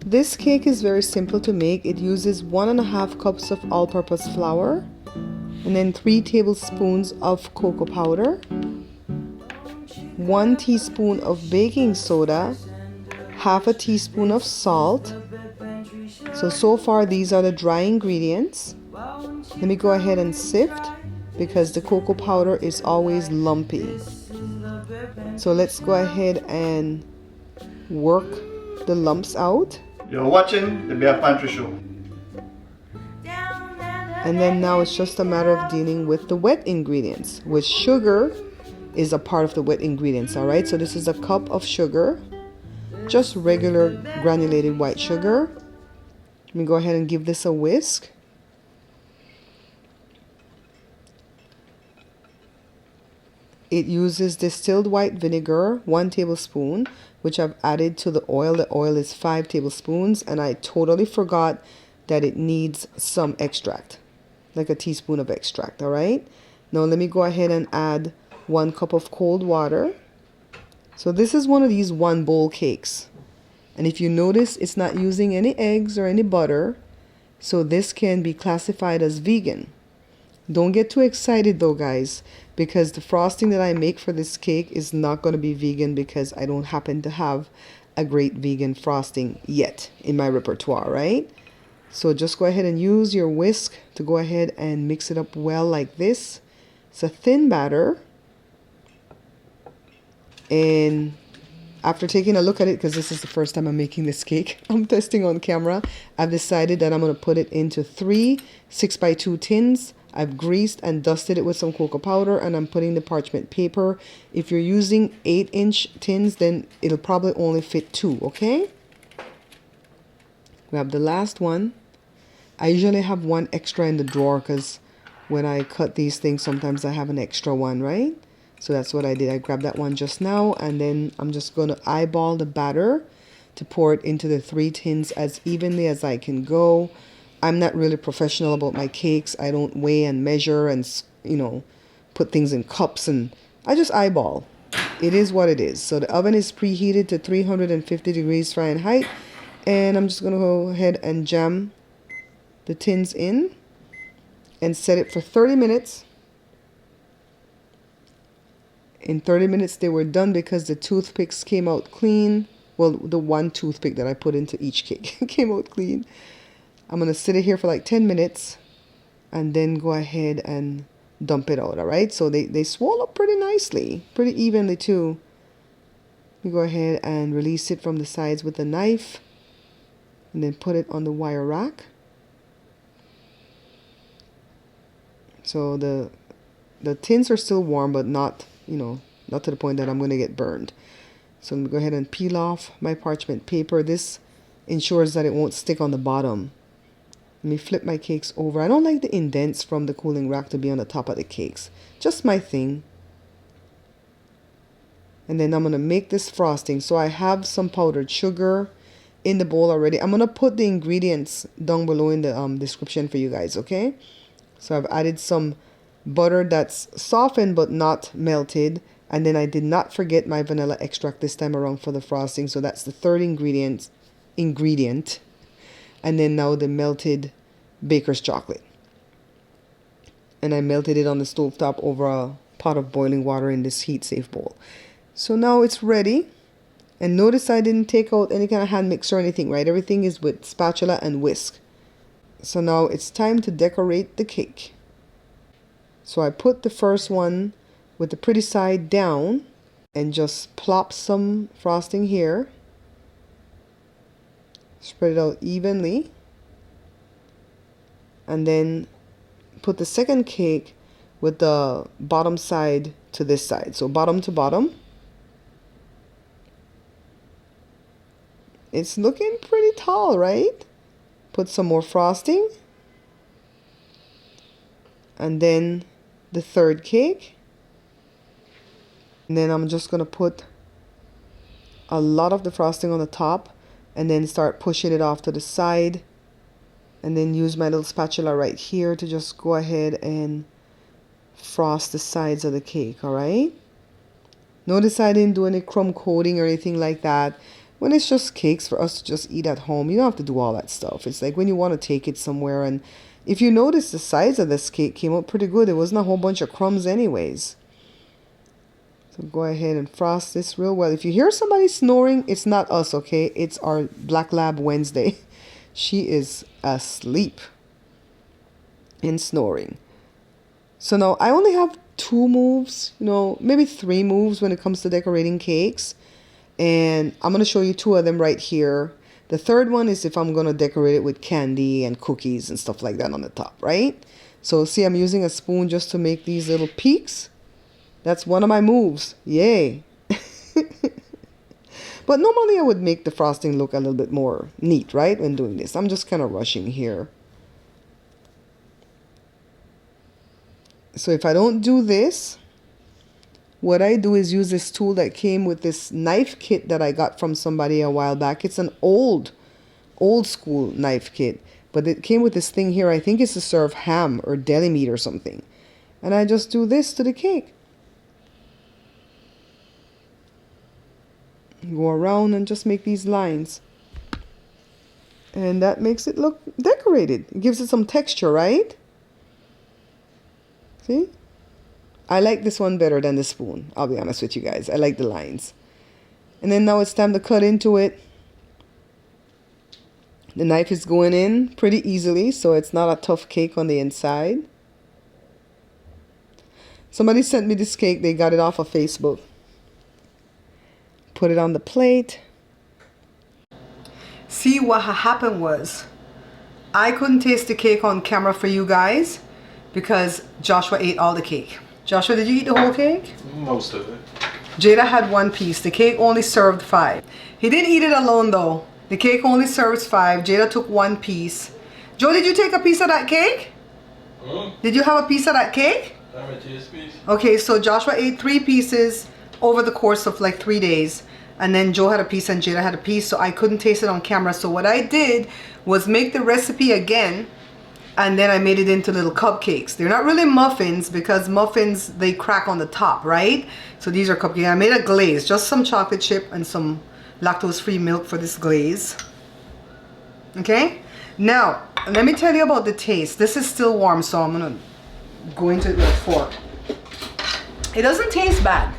This cake is very simple to make. It uses 1.5 cups of all-purpose flour and then 3 tablespoons of cocoa powder, 1 teaspoon of baking soda, half a teaspoon of salt. So far these are the dry ingredients. Let me go ahead and sift because the cocoa powder is always lumpy. So let's go ahead and work the lumps out. You're watching the Bear Pantry Show. And then now it's just a matter of dealing with the wet ingredients, which sugar is a part of the wet ingredients, all right? So this is a cup of sugar, just regular granulated white sugar. Let me go ahead and give this a whisk. It uses distilled white vinegar, 1 tablespoon, which I've added to the oil. The oil is 5 tablespoons, and I totally forgot that it needs some extract, like a teaspoon of extract, all right? Now let me go ahead and add 1 cup of cold water. So this is one of these 1 bowl cakes. And if you notice, it's not using any eggs or any butter, so this can be classified as vegan. Don't get too excited though, guys, because the frosting that I make for this cake is not going to be vegan because I don't happen to have a great vegan frosting yet in my repertoire, right? So just go ahead and use your whisk to go ahead and mix it up well like this. It's a thin batter. And after taking a look at it, because this is the first time I'm making this cake, I'm testing on camera, I've decided that I'm going to put it into 3 6x2 tins. I've greased and dusted it with some cocoa powder, and I'm putting the parchment paper. If you're using 8-inch tins, then it'll probably only fit 2, okay? Grab the last one. I usually have 1 extra in the drawer because when I cut these things, sometimes I have an extra one, right? So that's what I did. I grabbed that one just now, and then I'm just going to eyeball the batter to pour it into the 3 tins as evenly as I can go. I'm not really professional about my cakes. I don't weigh and measure and, you know, put things in cups, and I just eyeball. It is what it is. So the oven is preheated to 350 degrees Fahrenheit, and I'm just going to go ahead and jam the tins in and set it for 30 minutes. In 30 minutes they were done because the toothpicks came out clean. Well, the 1 toothpick that I put into each cake came out clean. I'm going to sit it here for like 10 minutes and then go ahead and dump it out, all right? So they swell up pretty nicely, pretty evenly too. You go ahead and release it from the sides with a knife and then put it on the wire rack. So the tins are still warm, but not, you know, not to the point that I'm going to get burned. So I'm going to go ahead and peel off my parchment paper. This ensures that it won't stick on the bottom. Let me flip my cakes over. I don't like the indents from the cooling rack to be on the top of the cakes. Just my thing. And then I'm going to make this frosting. So I have some powdered sugar in the bowl already. I'm going to put the ingredients down below in the description for you guys, okay? So I've added some butter that's softened but not melted. And then I did not forget my vanilla extract this time around for the frosting. So that's the 3rd ingredient. And then now the melted baker's chocolate. And I melted it on the stovetop over a pot of boiling water in this heat safe bowl. So now it's ready. And notice I didn't take out any kind of hand mixer or anything, right? Everything is with spatula and whisk. So now it's time to decorate the cake. So I put the first one with the pretty side down and just plop some frosting here. Spread it out evenly. And then put the second cake with the bottom side to this side. So bottom to bottom. It's looking pretty tall, right? Put some more frosting. And then the 3rd cake. And then I'm just going to put a lot of the frosting on the top and then start pushing it off to the side. And then use my little spatula right here to just go ahead and frost the sides of the cake, all right? Notice I didn't do any crumb coating or anything like that when it's just cakes for us to just eat at home, you don't have to do all that stuff. It's like when you want to take it somewhere. And if you notice, the size of this cake came out pretty good. It wasn't a whole bunch of crumbs anyways. So go ahead and frost this real well. If you hear somebody snoring, it's not us, okay? It's our Black Lab Wednesday. She is asleep and snoring. So now I only have 2 moves, maybe 3 moves when it comes to decorating cakes. And I'm going to show you 2 of them right here. The third one is if I'm going to decorate it with candy and cookies and stuff like that on the top, right? So see, I'm using a spoon just to make these little peaks. That's one of my moves. Yay. But normally I would make the frosting look a little bit more neat, right, when doing this. I'm just kind of rushing here. So if I don't do this, what I do is use this tool that came with this knife kit that I got from somebody a while back. It's an old school knife kit, but it came with this thing here. I think it's to serve ham or deli meat or something. And I just do this to the cake. Go around and just make these lines. And that makes it look decorated. It gives it some texture, right? See? I like this one better than the spoon. I'll be honest with you guys. I like the lines. And then now it's time to cut into it. The knife is going in pretty easily, so it's not a tough cake on the inside. Somebody sent me this cake. They got it off of Facebook. Put it on the plate. See, what happened was I couldn't taste the cake on camera for you guys because Joshua ate all the cake. Joshua, did you eat the whole cake? Most of it. Jada had 1 piece. The cake only served 5. He didn't eat it alone though. The cake only serves 5. Jada took 1 piece. Joe, did you take a piece of that cake? Did you have a piece of that cake? I'm a Tbsp. Okay, so Joshua ate 3 pieces over the course of like 3 days. And then Joe had a piece and Jada had a piece, so I couldn't taste it on camera. So what I did was make the recipe again, and then I made it into little cupcakes. They're not really muffins because muffins, they crack on the top, right? So these are cupcakes. I made a glaze, just some chocolate chip and some lactose-free milk for this glaze. Okay? Now, let me tell you about the taste. This is still warm, so I'm gonna go into it with a fork. It doesn't taste bad.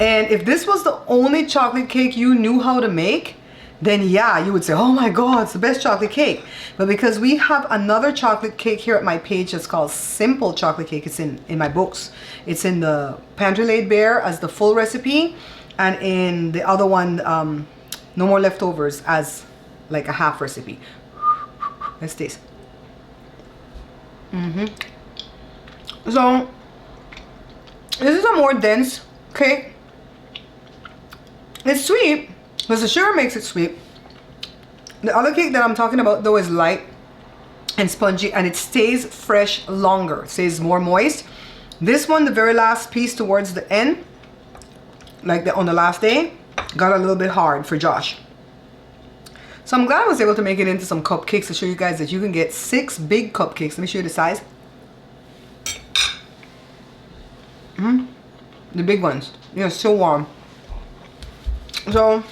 And if this was the only chocolate cake you knew how to make, then yeah, you would say, oh my God, it's the best chocolate cake. But because we have another chocolate cake here at my page that's called Simple Chocolate Cake, it's in my books. It's in the Pantry Laid Bare as the full recipe, and in the other one, No More Leftovers, as like a half recipe. Let's taste. So, this is a more dense cake. It's sweet because the sugar makes it sweet. The other cake that I'm talking about though is light and spongy, and it stays fresh longer. It stays more moist. This one, the very last piece towards the end, like on the last day, got a little bit hard for Josh. So I'm glad I was able to make it into some cupcakes to show you guys that you can get 6 big cupcakes. Let me show you the size. The big ones. Yeah, it's still warm. So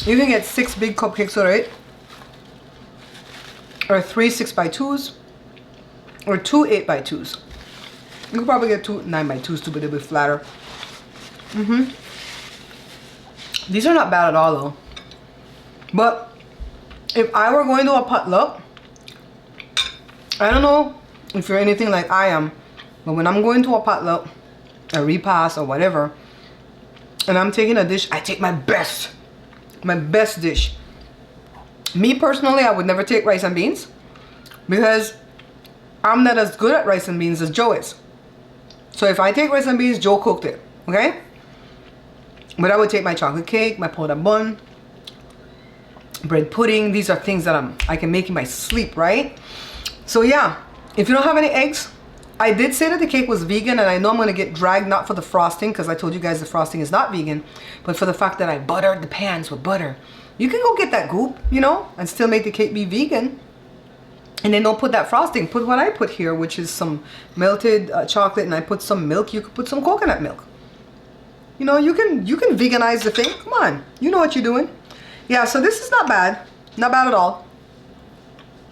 you can get 6 big cupcakes out of it, or 3 6x2s, or 2 8x2s. You could probably get 2 9x2s too, but they'll be flatter. These are not bad at all though. But if I were going to a potluck, I don't know if you're anything like I am, but when I'm going to a potluck, a repast or whatever, and I'm taking a dish, I take my best dish. Me personally, I would never take rice and beans because I'm not as good at rice and beans as Joe is. So if I take rice and beans, Joe cooked it, okay? But I would take my chocolate cake, my powder bun, bread pudding. These are things that I can make in my sleep, right? So yeah, if you don't have any eggs, I did say that the cake was vegan, and I know I'm going to get dragged not for the frosting because I told you guys the frosting is not vegan, but for the fact that I buttered the pans with butter. You can go get that goop, you know, and still make the cake be vegan. And then don't put that frosting. Put what I put here, which is some melted chocolate, and I put some milk. You could put some coconut milk. You know, you can veganize the thing. Come on, you know what you're doing. Yeah, so this is not bad. Not bad at all.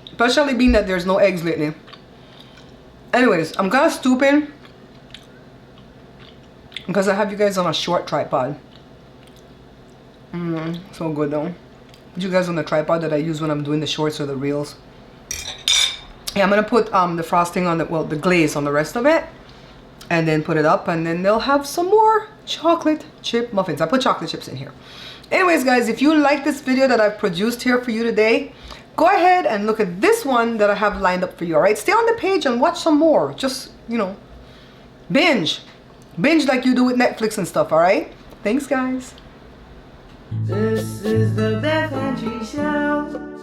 Especially being that there's no eggs lately. Anyways, I'm gonna stoop in because I have you guys on a short tripod. So good though. Put you guys on the tripod that I use when I'm doing the shorts or the reels. Yeah, I'm gonna put the frosting on the glaze on the rest of it, and then put it up, and then they'll have some more chocolate chip muffins. I put chocolate chips in here. Anyways, guys, if you like this video that I've produced here for you today, go ahead and look at this one that I have lined up for you, all right? Stay on the page and watch some more. Just, you know, binge like you do with Netflix and stuff, all right? Thanks, guys. This is the Beth Angie Show.